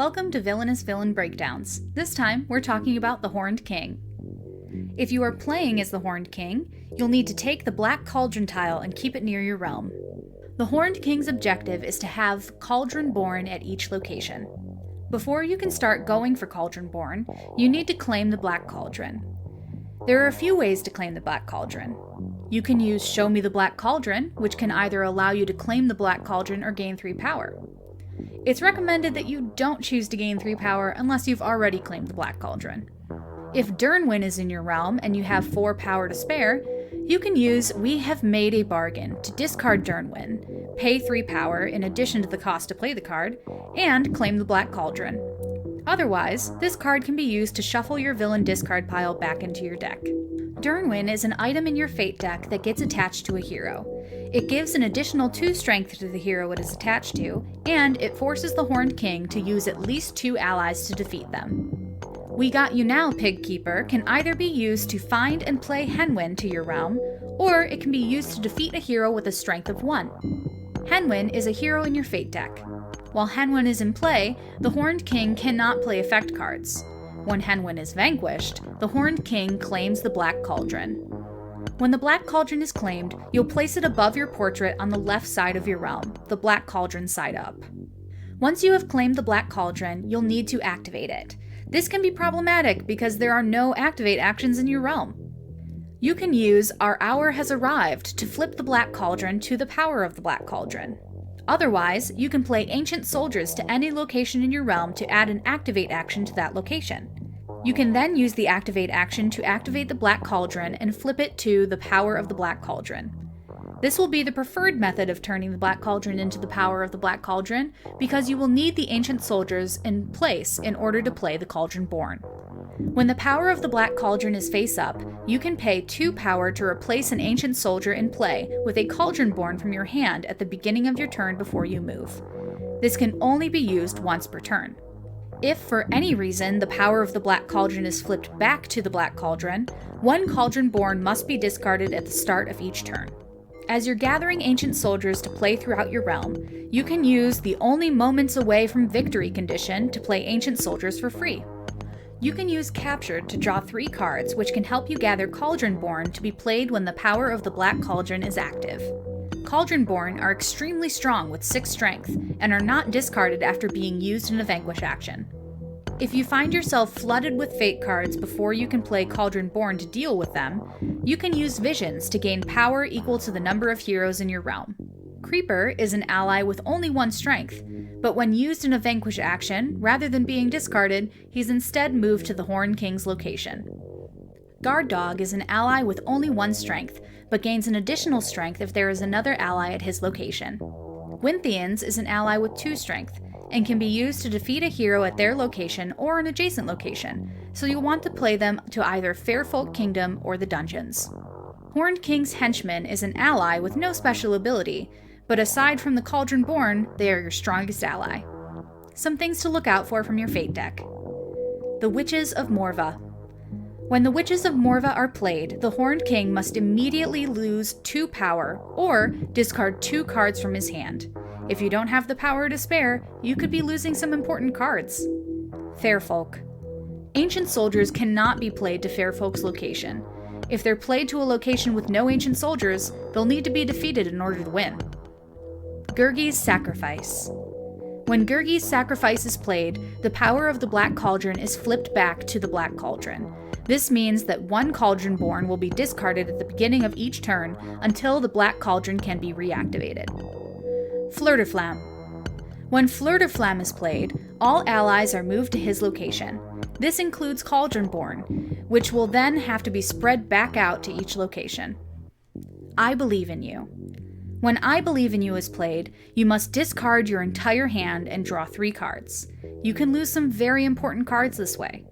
Welcome to Villainous Villain Breakdowns. This time, we're talking about the Horned King. If you are playing as the Horned King, you'll need to take the black cauldron tile and keep it near your realm. The Horned King's objective is to have Cauldron born at each location. Before you can start going for Cauldron born, you need to claim the black cauldron. There are a few ways to claim the black cauldron. You can use Show Me the Black Cauldron, which can either allow you to claim the black cauldron or gain 3 power. It's recommended that you don't choose to gain 3 power unless you've already claimed the black cauldron. If Durnwin is in your realm and you have 4 power to spare, you can use We Have Made a Bargain to discard Durnwin, pay 3 power in addition to the cost to play the card, and claim the black cauldron. Otherwise, this card can be used to shuffle your villain discard pile back into your deck. Durnwin is an item in your Fate deck that gets attached to a hero. It gives an additional 2 strength to the hero it is attached to, and it forces the Horned King to use at least 2 allies to defeat them. We Got You Now, Pig Keeper can either be used to find and play Henwin to your realm, or it can be used to defeat a hero with a strength of 1. Henwin is a hero in your Fate deck. While Henwin is in play, the Horned King cannot play effect cards. When Henwin is vanquished, the Horned King claims the Black Cauldron. When the Black Cauldron is claimed, you'll place it above your portrait on the left side of your realm, the Black Cauldron side up. Once you have claimed the Black Cauldron, you'll need to activate it. This can be problematic because there are no activate actions in your realm. You can use Our Hour Has Arrived to flip the Black Cauldron to the power of the Black Cauldron. Otherwise, you can play Ancient Soldiers to any location in your realm to add an activate action to that location. You can then use the activate action to activate the Black Cauldron and flip it to the power of the Black Cauldron. This will be the preferred method of turning the Black Cauldron into the power of the Black Cauldron because you will need the Ancient Soldiers in place in order to play the Cauldron Born. When the power of the Black Cauldron is face up, you can pay 2 power to replace an Ancient Soldier in play with a Cauldron Born from your hand at the beginning of your turn before you move. This can only be used once per turn. If for any reason the power of the Black Cauldron is flipped back to the Black Cauldron, 1 Cauldron Born must be discarded at the start of each turn. As you're gathering Ancient Soldiers to play throughout your realm, you can use the Only Moments Away from Victory condition to play Ancient Soldiers for free. You can use Captured to draw 3 cards, which can help you gather Cauldron Born to be played when the power of the Black Cauldron is active. Cauldron Born are extremely strong with 6 strength, and are not discarded after being used in a vanquish action. If you find yourself flooded with Fate cards before you can play Cauldron Born to deal with them, you can use Visions to gain power equal to the number of heroes in your realm. Creeper is an ally with only 1 strength, but when used in a vanquish action, rather than being discarded, he's instead moved to the Horned King's location. Guard Dog is an ally with only 1 strength, but gains an additional strength if there is another ally at his location. Wynthians is an ally with 2 strength, and can be used to defeat a hero at their location or an adjacent location, so you'll want to play them to either Fairfolk Kingdom or the dungeons. Horned King's Henchman is an ally with no special ability, but aside from the Cauldron Born, they are your strongest ally. Some things to look out for from your Fate deck. The Witches of Morva. When the Witches of Morva are played, the Horned King must immediately lose 2 power, or discard 2 cards from his hand. If you don't have the power to spare, you could be losing some important cards. Fairfolk. Ancient Soldiers cannot be played to Fairfolk's location. If they're played to a location with no Ancient Soldiers, they'll need to be defeated in order to win. Gurgi's Sacrifice. When Gurgi's Sacrifice is played, the power of the Black Cauldron is flipped back to the Black Cauldron. This means that 1 Cauldron Born will be discarded at the beginning of each turn until the Black Cauldron can be reactivated. Fleur-De-Flam. When Fleur-De-Flam is played, all allies are moved to his location. This includes Cauldron Born, which will then have to be spread back out to each location. I Believe in You. When I Believe in You is played, you must discard your entire hand and draw 3 cards. You can lose some very important cards this way.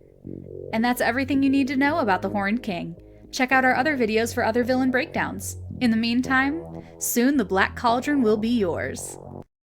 And that's everything you need to know about the Horned King. Check out our other videos for other villain breakdowns. In the meantime, soon the Black Cauldron will be yours.